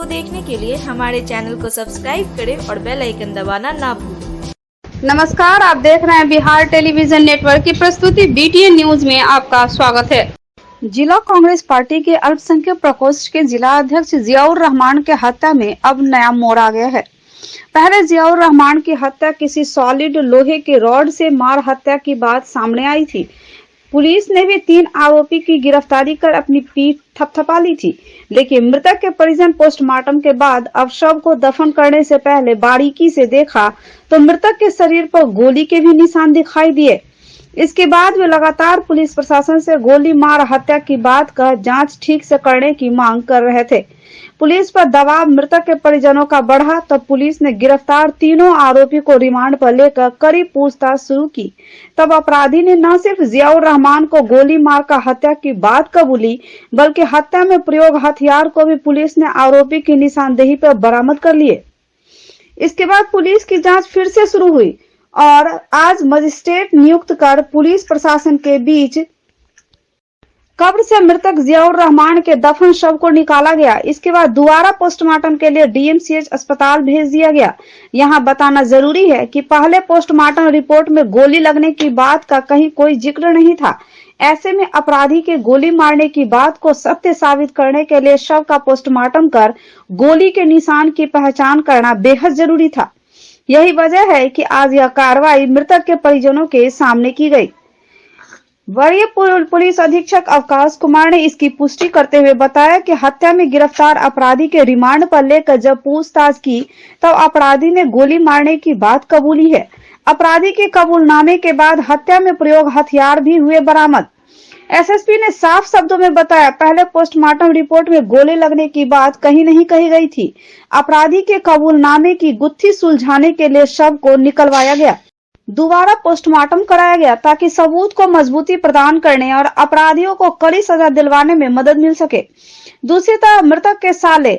देखने के लिए हमारे चैनल को सब्सक्राइब करें और बेल आइकन दबाना ना भूलें। नमस्कार, आप देख रहे हैं बिहार टेलीविजन नेटवर्क की प्रस्तुति बीटीएन न्यूज में आपका स्वागत है। जिला कांग्रेस पार्टी के अल्पसंख्यक प्रकोष्ठ के जिला अध्यक्ष जियाउर रहमान के हत्या में अब नया मोड़ आ गया है। पहले जियाउर रहमान की हत्या किसी सॉलिड लोहे के रॉड से मार हत्या की बात सामने आई थी। पुलिस ने भी 3 आरोपी की गिरफ्तारी कर अपनी पीठ थपथपा ली थी, लेकिन मृतक के परिजन पोस्टमार्टम के बाद अब शव को दफन करने से पहले बारीकी से देखा तो मृतक के शरीर पर गोली के भी निशान दिखाई दिए। इसके बाद वे लगातार पुलिस प्रशासन से गोली मार हत्या की बात का जांच ठीक से करने की मांग कर रहे थे। पुलिस पर दबाव मृतक के परिजनों का बढ़ा तब पुलिस ने गिरफ्तार तीनों आरोपी को रिमांड पर लेकर कड़ी पूछताछ शुरू की। तब अपराधी ने न सिर्फ जियाउर रहमान को गोली मारकर हत्या की बात कबूली, बल्कि हत्या में प्रयोग हथियार को भी पुलिस ने आरोपी की निशानदेही पर बरामद कर लिए। इसके बाद पुलिस की जांच फिर से शुरू हुई और आज मजिस्ट्रेट नियुक्त कर पुलिस प्रशासन के बीच कब्र से मृतक जियाउर रहमान के दफन शव को निकाला गया। इसके बाद दोबारा पोस्टमार्टम के लिए डीएमसीएच अस्पताल भेज दिया गया। यहाँ बताना जरूरी है कि पहले पोस्टमार्टम रिपोर्ट में गोली लगने की बात का कहीं कोई जिक्र नहीं था। ऐसे में अपराधी के गोली मारने की बात को सत्य साबित करने के लिए शव का पोस्टमार्टम कर गोली के निशान की पहचान करना बेहद जरूरी था। यही वजह है कि आज यह कार्रवाई मृतक के परिजनों के सामने की गई। वरीय पुलिस अधीक्षक अवकाश कुमार ने इसकी पुष्टि करते हुए बताया कि हत्या में गिरफ्तार अपराधी के रिमांड पर लेकर जब पूछताछ की तब अपराधी ने गोली मारने की बात कबूली है। अपराधी के कबूलनामे के बाद हत्या में प्रयोग हथियार भी हुए बरामद। एसएसपी ने साफ शब्दों में बताया, पहले पोस्टमार्टम रिपोर्ट में गोली लगने की बात कहीं नहीं कही गई थी। अपराधी के कबूलनामे की गुत्थी सुलझाने के लिए शव को निकलवाया गया, दोबारा पोस्टमार्टम कराया गया ताकि सबूत को मजबूती प्रदान करने और अपराधियों को कड़ी सजा दिलवाने में मदद मिल सके। दूसरी तरफ मृतक के साले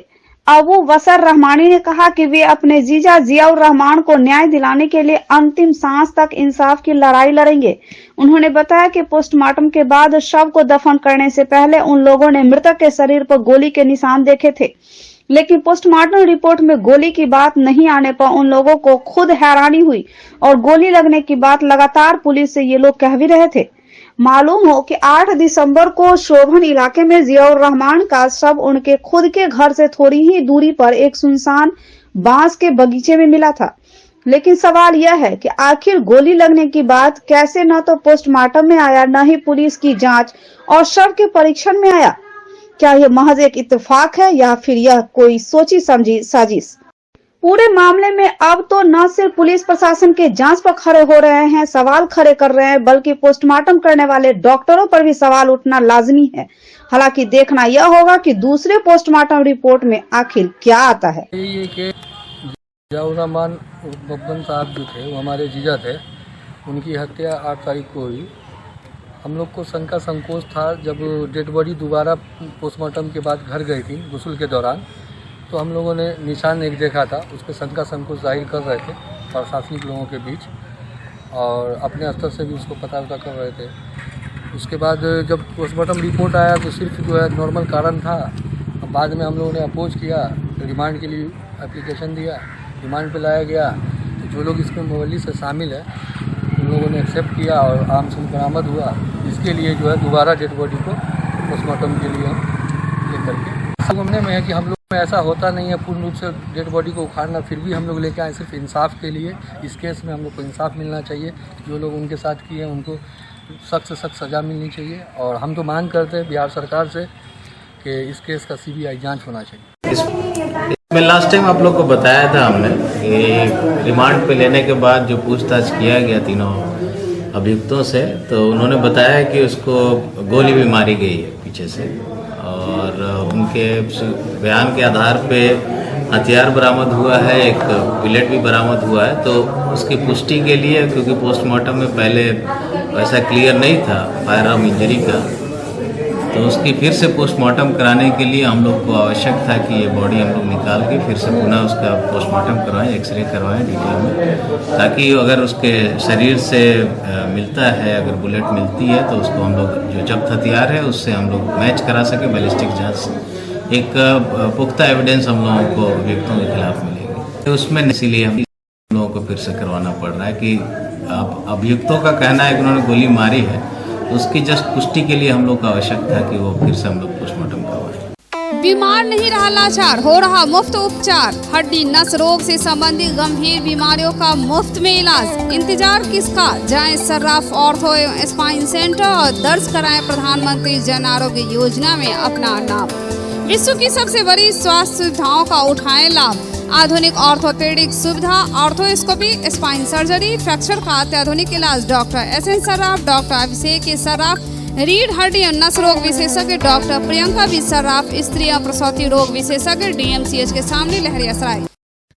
अबू बसर रहमानी ने कहा कि वे अपने जीजा जियाउर रहमान को न्याय दिलाने के लिए अंतिम सांस तक इंसाफ की लड़ाई लड़ेंगे। उन्होंने बताया कि पोस्टमार्टम के बाद शव को दफन करने से पहले उन लोगों ने मृतक के शरीर पर गोली के निशान देखे थे, लेकिन पोस्टमार्टम रिपोर्ट में गोली की बात नहीं आने पर उन लोगों को खुद हैरानी हुई और गोली लगने की बात लगातार पुलिस से ये लोग कह भी रहे थे। मालूम हो कि 8 दिसंबर को शोभन इलाके में जियाउर रहमान का शव उनके खुद के घर से थोड़ी ही दूरी पर एक सुनसान बांस के बगीचे में मिला था। लेकिन सवाल यह है कि आखिर गोली लगने की बात कैसे न तो पोस्टमार्टम में आया, न ही पुलिस की जांच और शव के परीक्षण में आया। क्या यह महज एक इत्तेफाक है या फिर यह कोई सोची समझी साजिश? पूरे मामले में अब तो न सिर्फ पुलिस प्रशासन के जांच पर खड़े हो रहे हैं, सवाल खड़े कर रहे हैं, बल्कि पोस्टमार्टम करने वाले डॉक्टरों पर भी सवाल उठना लाजमी है। हालांकि देखना यह होगा कि दूसरे पोस्टमार्टम रिपोर्ट में आखिर क्या आता है। ये कि जियाउर रहमान बब्बन साहब जो थे वो हमारे जीजा थे, उनकी हत्या 8 तारीख को हुई। हम लोग को शंका संकोच था, जब डेड बॉडी दोबारा पोस्टमार्टम के बाद घर गई थी गुस्ल के दौरान, तो हम लोगों ने निशान एक देखा था, उस पर शंका संकोच जाहिर कर रहे थे प्रशासनिक लोगों के बीच और अपने स्तर से भी उसको पता कर रहे थे। उसके बाद जब पोस्टमार्टम रिपोर्ट आया तो सिर्फ जो है नॉर्मल कारण था। बाद में हम लोगों ने अपोज किया, रिमांड के लिए एप्लीकेशन दिया, रिमांड पे लाया गया। तो जो लोग इसमें मुवल्ली से शामिल है उन लोगों ने एक्सेप्ट किया और आर्म्स बरामद हुआ। इसके लिए जो है दोबारा डेड बॉडी को पोस्टमार्टम के लिए हम लेकर के घूमने में है कि हम लोग में ऐसा होता नहीं है पूर्ण रूप से डेड बॉडी को उखाड़ना, फिर भी हम लोग लेके आए सिर्फ इंसाफ के लिए। इस केस में हम लोग को इंसाफ मिलना चाहिए, जो लोग उनके साथ किए हैं उनको सख्त से सख्त सज़ा मिलनी चाहिए। और हम तो मांग करते हैं बिहार सरकार से कि इस केस का CBI जांच होना चाहिए। इसमें लास्ट टाइम आप लोग को बताया था हमने कि रिमांड पे लेने के बाद जो पूछताछ किया गया तीनों अभियुक्तों से, तो उन्होंने बताया कि उसको गोली भी मारी गई है पीछे से और उनके बयान के आधार पे हथियार बरामद हुआ है, एक बुलेट भी बरामद हुआ है। तो उसकी पुष्टि के लिए, क्योंकि पोस्टमार्टम में पहले वैसा क्लियर नहीं था फायर आर्म इंजरी का, तो उसकी फिर से पोस्टमार्टम कराने के लिए हम लोग को आवश्यक था कि ये बॉडी हम लोग निकाल के फिर से पुनः उसका पोस्टमार्टम करवाएं, एक्सरे करवाएं डिटेल में, ताकि अगर उसके शरीर से मिलता है, अगर बुलेट मिलती है तो उसको हम लोग जो जब्त हथियार है उससे हम लोग मैच करा सके बैलिस्टिक जांच एक पुख्ता एविडेंस हम लोगों को अभियुक्तों के खिलाफ मिलेगी। तो उसमें इसीलिए हम लोगों को फिर से करवाना पड़ रहा है कि अब अभियुक्तों का कहना है कि उन्होंने गोली मारी है, तो उसकी जस्ट पुष्टि के लिए हम लोग का आवश्यक था कि वो फिर से हम लोग पोस्टमार्टम करवाएं। बीमार नहीं रहा लाचार, हो रहा मुफ्त उपचार। हड्डी नस रोग से संबंधित गंभीर बीमारियों का मुफ्त में इलाज। इंतजार किसका, जाएं सर्राफ ऑर्थो एवं स्पाइन सेंटर और दर्ज कराएं प्रधानमंत्री जन आरोग्य योजना में अपना नाम। विश्व की सबसे बड़ी स्वास्थ्य सुविधाओं का उठाएं लाभ। आधुनिक ऑर्थोपेडिक सुविधा, ऑर्थोस्कोपी, स्पाइन सर्जरी, फ्रैक्चर का अत्याधुनिक इलाज। डॉक्टर SN सर्राफ, डॉक्टर अभिषेक सर्राफ, रीढ़ हड्डी और नस रोग विशेषज्ञ डॉक्टर प्रियंका बी सर्राफ, स्त्री और प्रसूति रोग विशेषज्ञ DMCH के सामने लहरियासराय।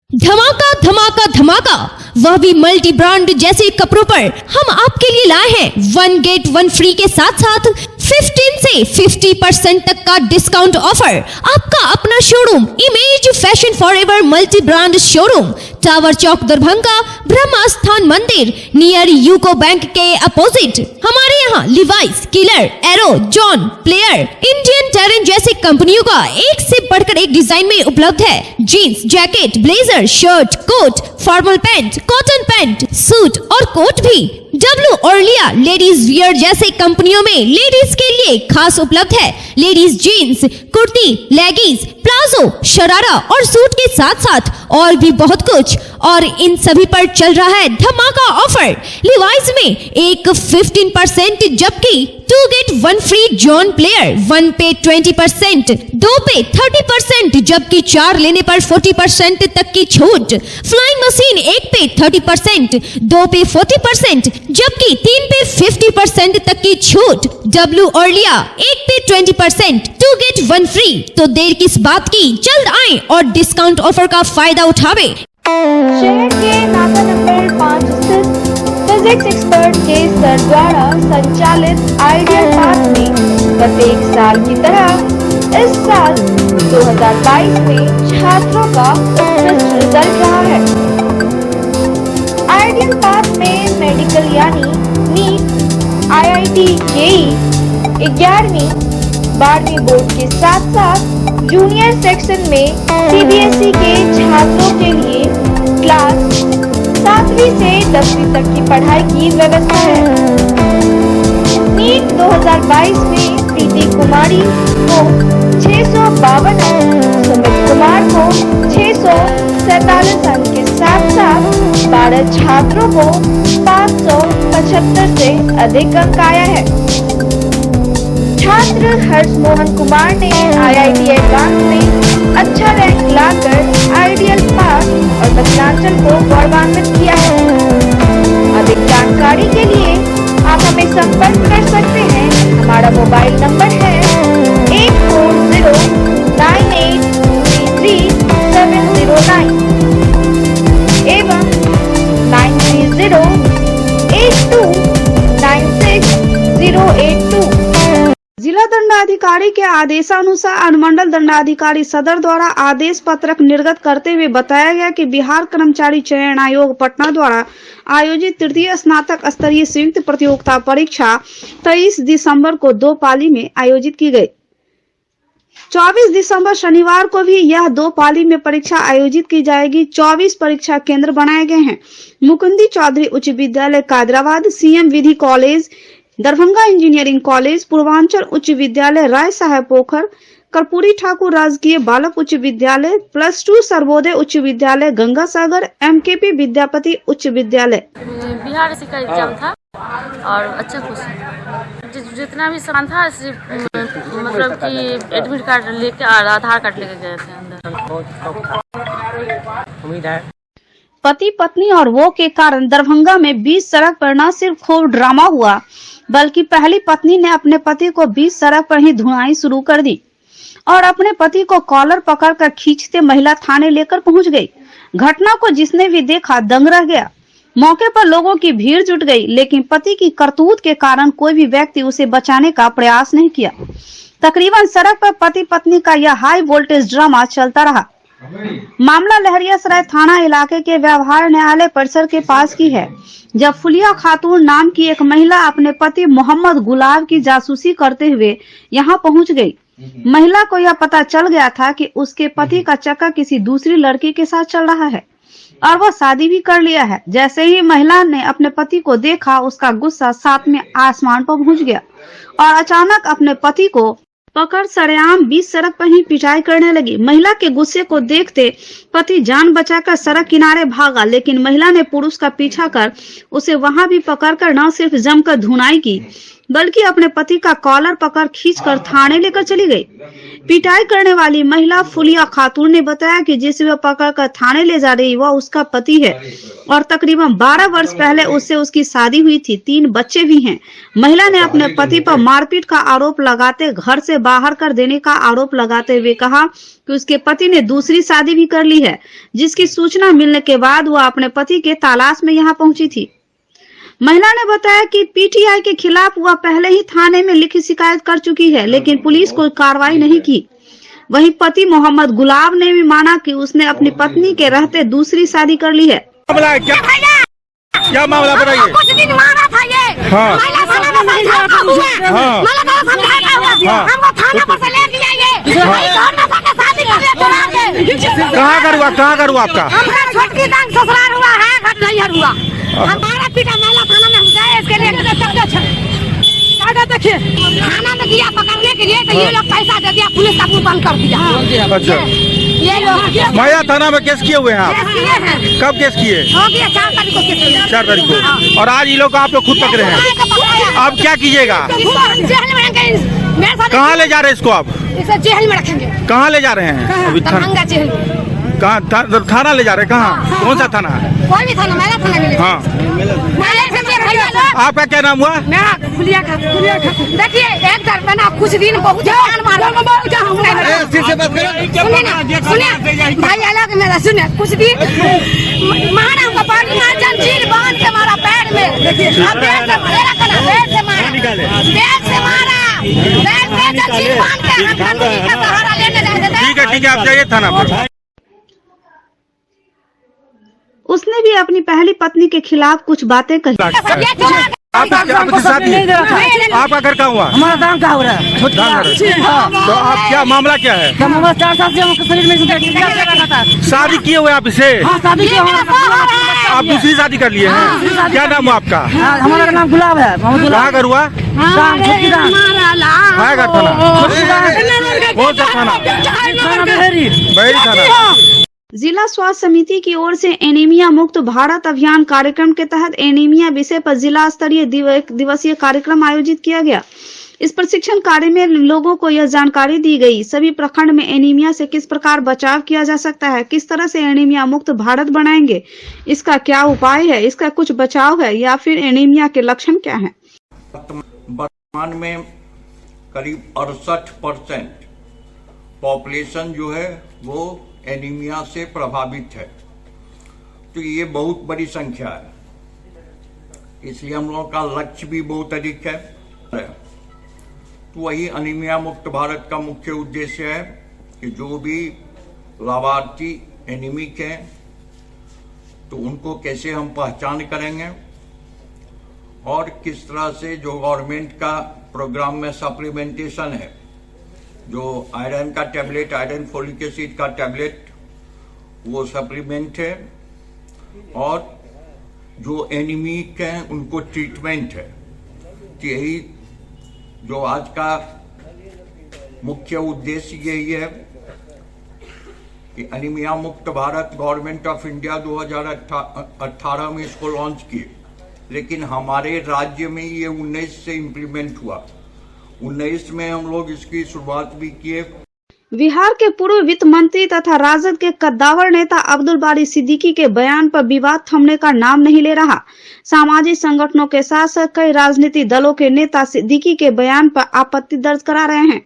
धमाका धमाका धमाका, वह भी मल्टी ब्रांड जैसे कपड़ों पर हम आपके लिए लाए हैं 1 गेट 1 फ्री के साथ साथ 15 से 50% तक का डिस्काउंट ऑफर। आपका अपना showroom image fashion forever multi brand showroom, tower Chowk Darbhanga, Brahma Sthan मंदिर नियर यूको बैंक के अपोजिट। हमारे यहाँ Levi's, Killer, Arrow, John, Player, Indian Terrain जैसी कंपनियों का एक से बढ़कर एक डिजाइन में उपलब्ध है। Jeans, jacket, blazer, shirt, coat, formal pant, cotton pant, suit और कोट भी। डब्लू और लिया लेडीज वियर जैसे कंपनियों में लेडीज के लिए खास उपलब्ध है। Ladies jeans, kurti, leggings, palazzo, sharara और सूट के साथ साथ और भी बहुत कुछ। और इन सभी पर चल रहा है धमाका ऑफर। लिवाइस में एक 15% जबकि 2 गेट 1 फ्री जॉन प्लेयर, 1 पे 20%, 2 पे 30% जबकि 4 लेने पर 40% तक की छूट। फ्लाइंग मशीन 1 पे 30%, 2 पे 40% जबकि 3 पे 50% तक की छूट। डब्लू और लिया 1 पे 20%, 2 गेट 1 फ्री। तो देर किस बात की, जल्द आए और डिस्काउंट ऑफर का फायदा उठावे। शहर के नाका नंबर 5 स्थित फिजिक्स एक्सपर्ट के सर द्वारा संचालित आइडियल पाथ में प्रत्येक साल की तरह इस साल 2022 में छात्रों का उत्कृष्ट रिजल्ट रहा है। आइडियल पाथ में मेडिकल यानी नीट, IIT JEE, 11वीं 12वीं बोर्ड के साथ साथ जूनियर सेक्शन में CBSE के छात्रों के लिए क्लास 7वीं से 10वीं तक की पढ़ाई की व्यवस्था है। नीट 2022 में प्रीति कुमारी को 652 अंक, सुमित कुमार को 647 अंक के साथ साथ 12 छात्रों को 575 से अधिक अंक आया है। छात्र हर्ष मोहन कुमार ने IIT एडवांस में अच्छा रैंक लाकर आइडियल पास और दक्षिणांचल को गौरवान्वित किया है। अधिक जानकारी के लिए आप हमें संपर्क कर सकते हैं। हमारा मोबाइल नंबर है 8409833709 एवं 9308296082। जिला दंडाधिकारी के आदेशानुसार अनुमंडल दंडाधिकारी सदर द्वारा आदेश पत्रक निर्गत करते हुए बताया गया कि बिहार कर्मचारी चयन आयोग पटना द्वारा आयोजित तृतीय स्नातक स्तरीय संयुक्त प्रतियोगिता परीक्षा 23 दिसंबर को 2 पाली में आयोजित की गई। 24 दिसंबर शनिवार को भी यह 2 पाली में परीक्षा आयोजित की जाएगी। 24 परीक्षा केंद्र बनाए गए हैं। मुकुंदी चौधरी उच्च विद्यालय Kadrabad, CM Vidhi college, Darbhanga engineering college, Purvanchal उच्च विद्यालय राय साहेब पोखर, कर्पूरी ठाकुर राजकीय बालक उच्च विद्यालय, +2 सर्वोदय उच्च विद्यालय गंगासागर, MKP विद्यापति उच्च विद्यालय। बिहार से का एग्जाम था और अच्छा कुछ जितना भी सामान था मतलब कि एडमिट कार्ड लेके और आधार कार्ड लेके गए थे अंदर। उम्मीद है पति पत्नी और वो के कारण दरभंगा में बीच सड़क पर न सिर्फ खूब ड्रामा हुआ बल्कि पहली पत्नी ने अपने पति को बीच सड़क पर ही धुनाई शुरू कर दी और अपने पति को कॉलर पकड़कर खींचते महिला थाने लेकर पहुंच गई। घटना को जिसने भी देखा दंग रह गया। मौके पर लोगों की भीड़ जुट गई, लेकिन पति की करतूत के कारण कोई भी व्यक्ति उसे बचाने का प्रयास नहीं किया। तकरीबन सड़क पर पति पत्नी का यह हाई वोल्टेज ड्रामा चलता रहा। मामला लहरियासराय थाना इलाके के व्यवहार न्यायालय परिसर के पास की है, जब फुलिया खातून नाम की एक महिला अपने पति मोहम्मद गुलाब की जासूसी करते हुए यहां पहुंच गई। महिला को यह पता चल गया था कि उसके पति का चक्कर किसी दूसरी लड़की के साथ चल रहा है और वह शादी भी कर लिया है। जैसे ही महिला ने अपने पति को देखा, उसका गुस्सा सातवें आसमान पर पहुंच गया और अचानक अपने पति को पकड़ सरेआम बीच सड़क पर ही पिटाई करने लगी। महिला के गुस्से को देखते पति जान बचाकर सड़क किनारे भागा, लेकिन महिला ने पुरुष का पीछा कर उसे वहां भी पकड़कर न सिर्फ जमकर धुनाई की, बल्कि अपने पति का कॉलर पकड़ खींचकर थाने लेकर चली गई। पिटाई करने वाली महिला फुलिया खातून ने बताया कि जिसे वह पकड़कर थाने ले जा रही वह उसका पति है और तकरीबन 12 वर्ष पहले उससे उसकी शादी हुई थी, 3 बच्चे भी हैं। महिला ने अपने पति पर मारपीट का आरोप लगाते, घर से बाहर कर देने का आरोप लगाते हुए कहा कि उसके पति ने दूसरी शादी भी कर ली है, जिसकी सूचना मिलने के बाद वह अपने पति के तलाश में यहाँ पहुंची थी। महिला ने बताया कि पीटीआई के खिलाफ वह पहले ही थाने में लिखित शिकायत कर चुकी है, लेकिन पुलिस कोई कार्रवाई नहीं की। वहीं पति मोहम्मद गुलाब ने भी माना कि उसने अपनी पत्नी के रहते दूसरी शादी कर ली है। क्या मामला बताइए? कुछ दिन मारा था ये। हाँ। हमको थाना पर से ले लिया ये। कहाँ कर हुआ आपका? हमारा छोटकी दांग ससुराल हुआ है, घट नहीं हुआ। हमारा पिता महिला थाना में हम गए, इसके लिए देखिए थाना में दिया पकड़ने के लिए, तो ये लोग पैसा दे दिया, पुलिस का मुंह बंद कर दिया। अच्छा, ये लोग माया थाना में केस किए हुए हैं आप? कब केस किए? हो गया 4 तारीख को केस। 4 तारीख को। और आज ये लोग आप लोग खुद पकड़े हैं, आप क्या कीजिएगा? जेल में रखेंगे। कहाँ ले जा रहे हैं इसको आप? इसे जेल में रखेंगे। कहाँ ले जा रहे हैं अभी? दरभंगा जेल। कहाँ थाना ले जा रहे हैं? कहाँ? कौन सा थाना है? कोई भी थाना, मेरा थाना मिले। हाँ। आपका क्या नाम हुआ? मेरा फुलिया खा। देखिए एक दर ना कुछ दिन बहुत जान मारा। सुनिए भाई, अलग मेरा सुनिए, कुछ दिन मारा हमको, पानी मार जंजीर बांध के मारा पैर में। अब पैर से मारा, पैर से मारा, पैर से मारा, पैर से जंजीर बांध के हम कानूनी का सहारा लेने जाते थे। ठीक है, आप जाइए थाना पर। उसने भी अपनी पहली पत्नी के खिलाफ कुछ बातें कही। आपका घर कहाँ हुआ? हमारा दाम का हो रहा है। तो आप क्या मामला क्या है? 4 साल से हमको शरीर में शादी किए हुए आप इसे? शादी किए आप दूसरी शादी कर लिए हैं? क्या नाम हुआ आपका? हमारा नाम गुलाब है। कहाँ घर हुआ? कहाँ घर थाना? कौन सा थाना? बहेरी थाना। जिला स्वास्थ्य समिति की ओर से एनीमिया मुक्त भारत अभियान कार्यक्रम के तहत एनीमिया विषय पर जिला स्तरीय दिवसीय कार्यक्रम आयोजित किया गया। इस प्रशिक्षण कार्य में लोगों को यह जानकारी दी गई, सभी प्रखंड में एनीमिया से किस प्रकार बचाव किया जा सकता है, किस तरह से एनीमिया मुक्त भारत बनाएंगे, इसका क्या उपाय है, इसका कुछ बचाव है या फिर एनीमिया के लक्षण क्या है। वर्तमान में करीब 68% पॉपुलेशन जो है वो एनीमिया से प्रभावित है, तो ये बहुत बड़ी संख्या है। इसलिए हम लोगों का लक्ष्य भी बहुत अधिक है। तो वही एनीमिया मुक्त भारत का मुख्य उद्देश्य है कि जो भी लाभार्थी एनीमिक हैं तो उनको कैसे हम पहचान करेंगे और किस तरह से जो गवर्नमेंट का प्रोग्राम में सप्लीमेंटेशन है, जो आयरन का टैबलेट, आयरन फोलिक एसिड का टैबलेट, वो सप्लीमेंट है, और जो एनीमिक हैं उनको ट्रीटमेंट है। तो यही जो आज का मुख्य उद्देश्य यही है कि एनीमिया मुक्त भारत गवर्नमेंट ऑफ इंडिया 2018 में इसको लॉन्च किए, लेकिन हमारे राज्य में ये 19 से इम्प्लीमेंट हुआ। 19 में हम लोग इसकी शुरुआत भी किए। बिहार के पूर्व वित्त मंत्री तथा राजद के कद्दावर नेता अब्दुल बारी सिद्दीकी के बयान पर विवाद थमने का नाम नहीं ले रहा। सामाजिक संगठनों के साथ साथ कई राजनीतिक दलों के नेता सिद्दीकी के बयान पर आपत्ति दर्ज करा रहे हैं।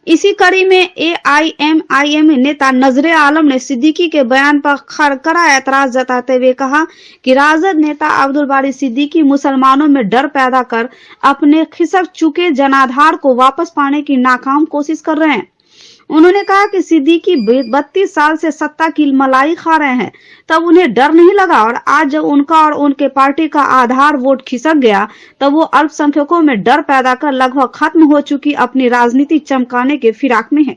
इसी कड़ी में AIMIM नेता नजरे आलम ने सिद्दीकी के बयान पर कड़ा ऐतराज जताते हुए कहा कि राजद नेता अब्दुल बारी सिद्दीकी मुसलमानों में डर पैदा कर अपने खिसक चुके जनाधार को वापस पाने की नाकाम कोशिश कर रहे हैं। उन्होंने कहा कि सिद्दीकी 32 साल से सत्ता की मलाई खा रहे हैं, तब उन्हें डर नहीं लगा, और आज जब उनका और उनके पार्टी का आधार वोट खिसक गया तब वो अल्पसंख्यकों में डर पैदा कर लगभग खत्म हो चुकी अपनी राजनीति चमकाने के फिराक में है।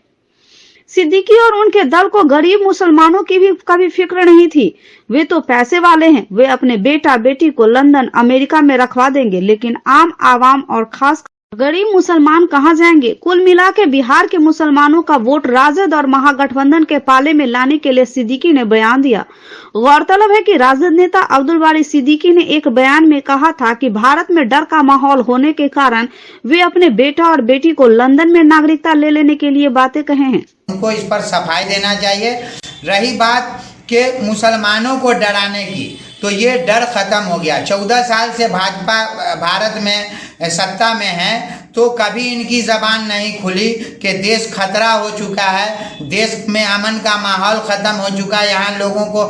सिद्दीकी और उनके दल को गरीब मुसलमानों की भी कभी फिक्र नहीं थी। वे तो पैसे वाले हैं, वे अपने बेटा बेटी को लंदन अमेरिका में रखवा देंगे, लेकिन आम आवाम और खास गरीब मुसलमान कहां जाएंगे। कुल मिला के बिहार के मुसलमानों का वोट राजद और महागठबंधन के पाले में लाने के लिए सिद्दीकी ने बयान दिया। गौरतलब है कि राजद नेता अब्दुल बारी सिद्दीकी ने एक बयान में कहा था कि भारत में डर का माहौल होने के कारण वे अपने बेटा और बेटी को लंदन में नागरिकता ले लेने के लिए बातें कहे हैं। उनको इस पर सफाई देना चाहिए। रही बात के मुसलमानों को डराने की, तो ये डर खत्म हो गया। 14 साल से भाजपा भारत में सत्ता में है, तो कभी इनकी जबान नहीं खुली कि देश खतरा हो चुका है, देश में अमन का माहौल खत्म हो चुका है, यहाँ लोगों को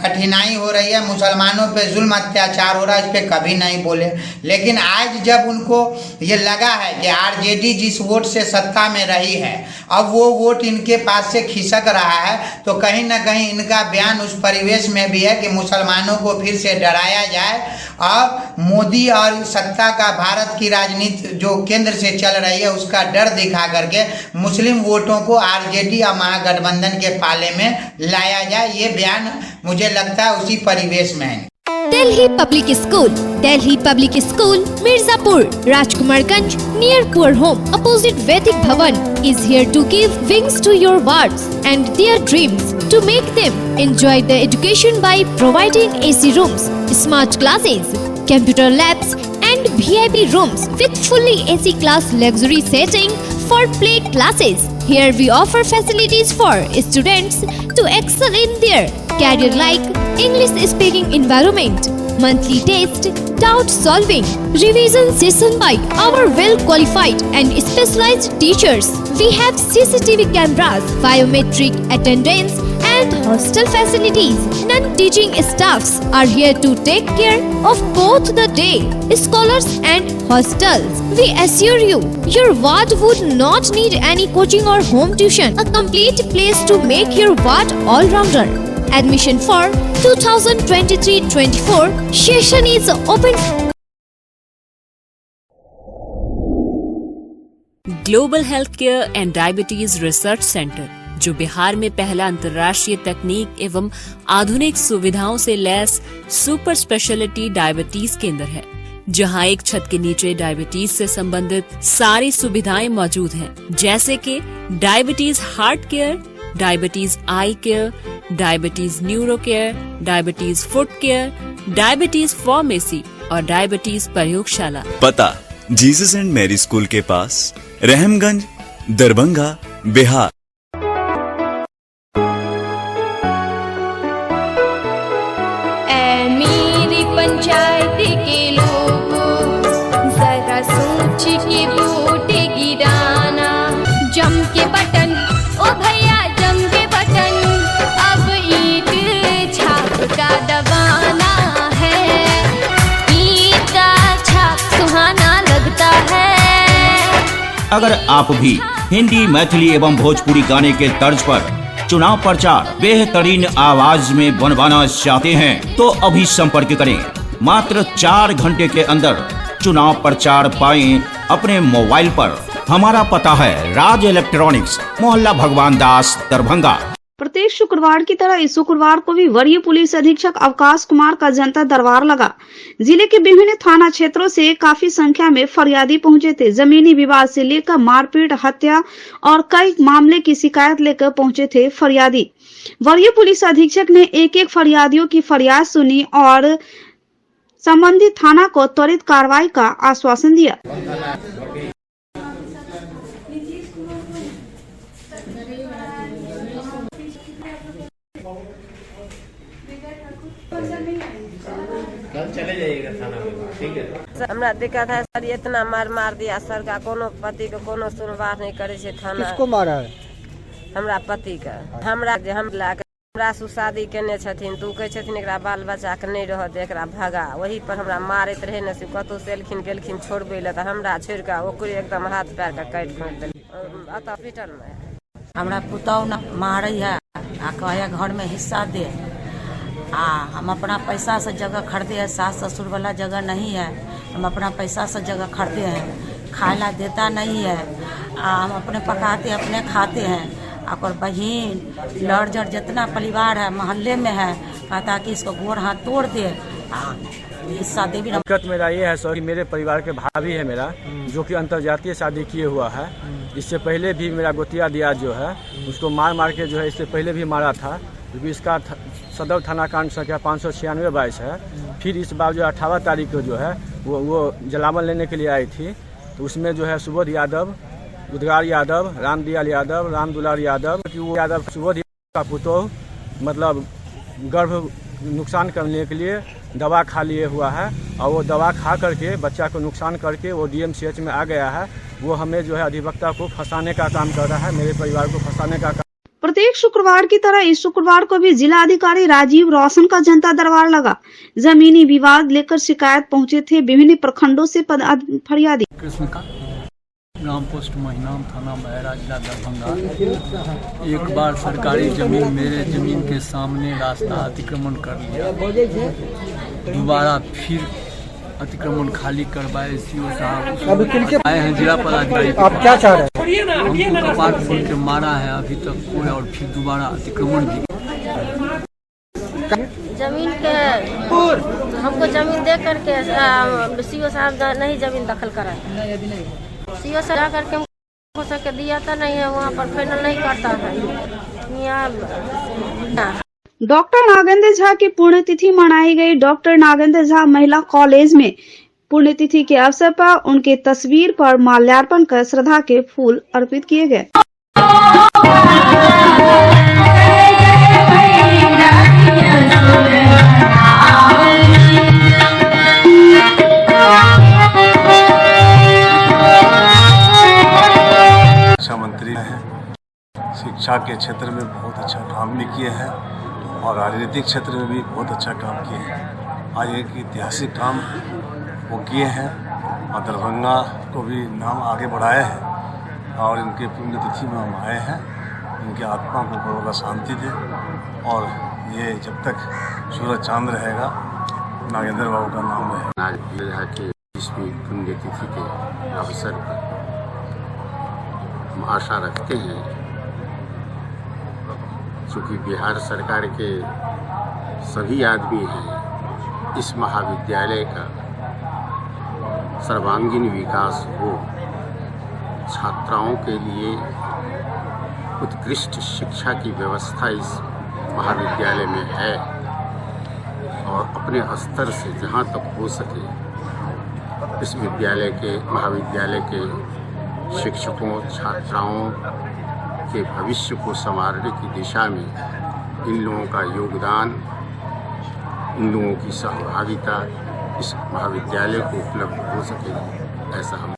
कठिनाई हो रही है, मुसलमानों पे जुल्म अत्याचार हो रहा है, इस पर कभी नहीं बोले। लेकिन आज जब उनको ये लगा है कि आरजेडी जिस वोट से सत्ता में रही है, अब वो वोट इनके पास से खिसक रहा है, तो कहीं ना कहीं इनका बयान उस परिवेश में भी है कि मुसलमानों को फिर से डराया जाए और मोदी और सत्ता का भारत की राजनीति जो केंद्र से चल रही है उसका डर दिखा करके मुस्लिम वोटों को आरजेडी और महागठबंधन के पाले में लाया जाए। ये बयान मुझे लगता है उसी परिवेश में है। Delhi Public School, Delhi Public School, Mirzapur, Rajkumarganj, near Poor Home, opposite Vedic Bhavan, is here to give wings to your words and their dreams, to make them enjoy the education by providing AC rooms, smart classes, computer labs, and VIP rooms with fully AC class luxury setting for play classes. Here we offer facilities for students to excel in their career like English speaking environment, monthly test, doubt solving, revision session by our well qualified and specialized teachers. We have CCTV cameras, biometric attendance and hostel facilities. Non-teaching staffs are here to take care of both the day scholars and hostels. We assure you, your ward would not need any coaching or home tuition. A complete place to make your ward all-rounder. Admission for 2023-24 session is open. Global health care and diabetes research centre, जो बिहार में पहला अंतर्राष्ट्रीय तकनीक एवं आधुनिक सुविधाओं से lace super speciality diabetes केंद्र है, जहां एक छत के नीचे डायबिटीज से संबंधित सारी सुविधाएं मौजूद हैं, जैसे कि diabetes heart care, diabetes eye care, diabetes neuro care, diabetes foot care, diabetes pharmacy और डायबिटीज प्रयोगशाला। पता जीसस एंड मैरी स्कूल के पास, रहमगंज, दरभंगा, बिहार। मेरी पंचायत के लोगों, जरा सोच के वोट गिराना। जम के बटन, ओ भैया जम के बटन, अब ईंट छाप का दबाना है। ईंट का छाप सुहाना लगता है। अगर आप भी हिंदी, मैथिली एवं भोजपुरी गाने के तर्ज पर चुनाव प्रचार बेहतरीन आवाज में बनवाना चाहते हैं तो अभी संपर्क करें। मात्र 4 घंटे के अंदर चुनाव प्रचार पाएं अपने मोबाइल पर। हमारा पता है राज इलेक्ट्रॉनिक्स, मोहल्ला भगवान दास, दरभंगा। प्रत्येक शुक्रवार की तरह इस शुक्रवार को भी वरीय पुलिस अधीक्षक अवकाश कुमार का जनता दरबार लगा। जिले के विभिन्न थाना क्षेत्रों से काफी संख्या में फरियादी पहुंचे थे। जमीनी विवाद से लेकर मारपीट, हत्या और कई मामले की शिकायत लेकर पहुंचे थे फरियादी। वरीय पुलिस अधीक्षक ने एक एक फरियादियों की फरियाद सुनी और संबंधित थाना को त्वरित कार्रवाई का आश्वासन दिया। चले जाइएगा थाना में, ठीक है। हमरा दिक्कत है सर, इतना मार दिया सर का, कोनो पति को कोनो सुनवार नहीं करे छे थाना। किसको मारा है? हमरा पति का। हमरा हम हमरा से शादी केने छथिन तो कहे छथिन एकरा बाल बच्चा के नहीं रह दे, एकरा भगा। वही पर हमरा मारैत रहे न से कतौ से एलखिन गेलखिन छोड़बै ले त हमरा छोड़ के ओकरे एकदम हाथ पैर के काटि खोल देलखिन हॉस्पिटल में। हमरा पुतौह न मारै है आ कहे घर में हिस्सा दे, आ हम अपना पैसा से जगह खरीदे हैं। सास ससुर वाला जगह नहीं है, हम अपना पैसा से जगह खरीदे हैं। खाना देता नहीं है, हम अपने पकाते अपने खाते हैं। और बहन लड़ जड़ जितना परिवार है मोहल्ले में है कहता कि इसको गोड़ हाथ तोड़ दे, हिस्सा दे भी। दिक्कत मेरा ये है सर कि मेरे परिवार के भाभी है मेरा, जो कि अंतर्जातीय शादी किए हुआ है। इससे पहले भी मेरा गोतिया दिया जो है उसको मार मार के जो है इससे पहले भी मारा था, क्योंकि इसका सदर थाना कांड संख्या 596-22 है। फिर इस बार जो 18 तारीख को जो है वो जलावन लेने के लिए आई थी, तो उसमें जो है सुबोध यादव, उदगार यादव, रामदयाल यादव, रामदुलार यादव, कि वो यादव सुबोध का पुतौह मतलब गर्भ नुकसान करने के लिए दवा खा लिए हुआ है, और वो दवा खा करके बच्चा को नुकसान करके वो DMCH में आ गया है। वो हमें जो है अधिवक्ता को फंसाने का काम कर रहा है, मेरे परिवार को फंसाने का काम। प्रत्येक शुक्रवार की तरह इस शुक्रवार को भी जिला अधिकारी राजीव रोशन का जनता दरबार लगा। जमीनी विवाद लेकर शिकायत पहुंचे थे विभिन्न प्रखंडों से फरियादी। ग्राम पोस्ट महिनाम, थाना बहरा, जिला दरभंगा। एक बार सरकारी जमीन मेरे जमीन के सामने रास्ता अतिक्रमण कर लिया, दोबारा फिर अतिक्रमण खाली करवाए। सीओ साहब आए हैं, जिला पदाधिकारी। आप क्या चाह रहे हैं? हमको कपाट खोल के मारा है अभी तक कोई, और फिर दोबारा अतिक्रमण भी। जमीन के हमको जमीन दे करके सीओ साहब नहीं जमीन दखल करा, सीओ से जा करके हमको सके दिया तो नहीं है, वहाँ पर फाइनल नहीं करता है। डॉक्टर नागेंद्र झा की पुण्यतिथि मनाई गई। डॉक्टर नागेंद्र झा महिला कॉलेज में पुण्यतिथि के अवसर पर उनके तस्वीर पर माल्यार्पण कर श्रद्धा के फूल अर्पित किए गए। शिक्षा मंत्री हैं, शिक्षा के क्षेत्र में बहुत अच्छा काम भी किए हैं और राजनीतिक क्षेत्र में भी बहुत अच्छा काम किए हैं। आज एक ऐतिहासिक काम वो किए हैं और दरभंगा को भी नाम आगे बढ़ाया है, और इनके पुण्यतिथि में हम आए हैं। इनकी आत्मा को बड़ा शांति दे, और ये जब तक सूरज चांद रहेगा नागेंद्र बाबू का नाम रहेगा। नागेंद्र के इसमें पुण्यतिथि के अवसर पर हम आशा रखते हैं, चूँकि बिहार सरकार के सभी आदमी हैं, इस महाविद्यालय का सर्वांगीण विकास हो, छात्राओं के लिए उत्कृष्ट शिक्षा की व्यवस्था इस महाविद्यालय में है, और अपने स्तर से जहाँ तक हो सके इस महाविद्यालय के शिक्षकों, छात्राओं के भविष्य को संवारने की दिशा में इन लोगों का योगदान, इन लोगों की सहभागिता इस महाविद्यालय को उपलब्ध हो सके, ऐसा हम